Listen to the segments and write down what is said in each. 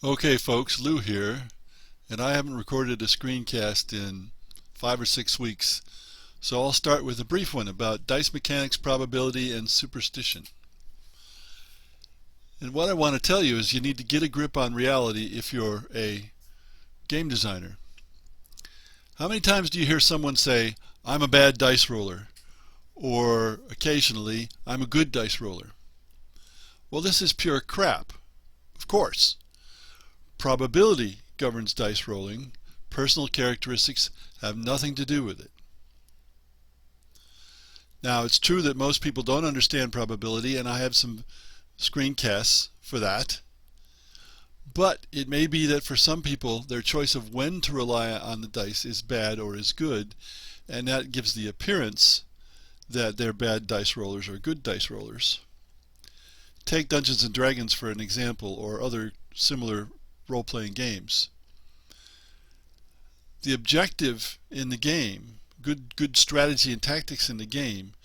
Okay folks, Lou here, and I haven't recorded a screencast in 5 or 6 weeks, so I'll start with a brief one about dice mechanics, probability, and superstition. And what I want to tell you is you need to get a grip on reality if you're a game designer. How many times do you hear someone say, "I'm a bad dice roller," or occasionally, "I'm a good dice roller"? Well, this is pure crap, of course. Probability governs dice rolling. Personal characteristics have nothing to do with it. Now, it's true that most people don't understand probability, and I have some screencasts for that. But it may be that for some people, their choice of when to rely on the dice is bad or is good, and that gives the appearance that they're bad dice rollers or good dice rollers. Take Dungeons and Dragons for an example, or other similar role-playing games. The objective in the game, good strategy and tactics in the game,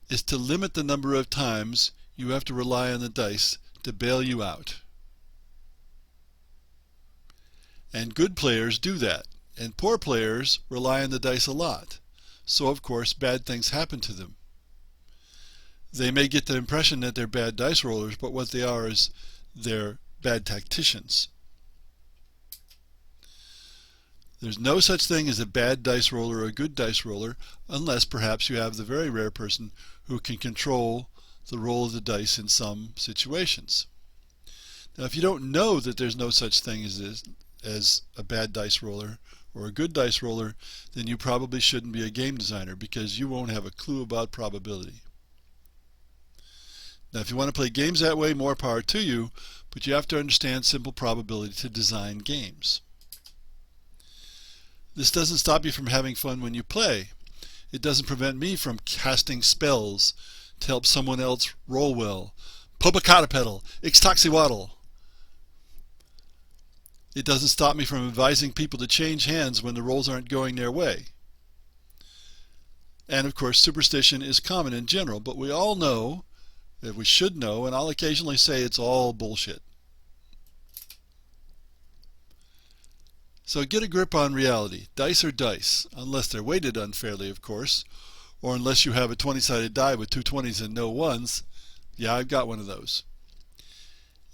is to limit the number of times you have to rely on the dice to bail you out. And good players do that, and poor players rely on the dice a lot. So of course bad things happen to them. They may get the impression that they're bad dice rollers, but what they are is they're bad tacticians. There's no such thing as a bad dice roller or a good dice roller, unless perhaps you have the very rare person who can control the roll of the dice in some situations. Now, if you don't know that there's no such thing as a bad dice roller or a good dice roller, then you probably shouldn't be a game designer, because you won't have a clue about probability. Now, if you want to play games that way, more power to you, but you have to understand simple probability to design games. This doesn't stop you from having fun when you play. It doesn't prevent me from casting spells to help someone else roll well. Popocatépetl, Ixtaxihuatl. It doesn't stop me from advising people to change hands when the rolls aren't going their way. And of course, superstition is common in general, but we all know that we should know, and I'll occasionally say it's all bullshit. So get a grip on reality. Dice are dice, unless they're weighted unfairly, of course, or unless you have a 20-sided die with 2 20s and no 1s. Yeah, I've got one of those.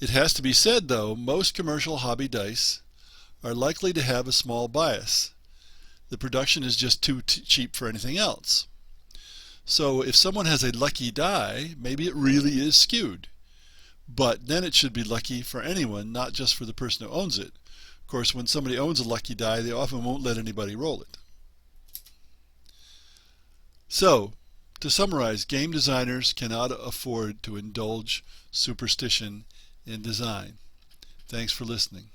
It has to be said, though, most commercial hobby dice are likely to have a small bias. The production is just too cheap for anything else. So if someone has a lucky die, maybe it really is skewed. But then it should be lucky for anyone, not just for the person who owns it. Of course, when somebody owns a lucky die, they often won't let anybody roll it. So, to summarize, game designers cannot afford to indulge superstition in design. Thanks for listening.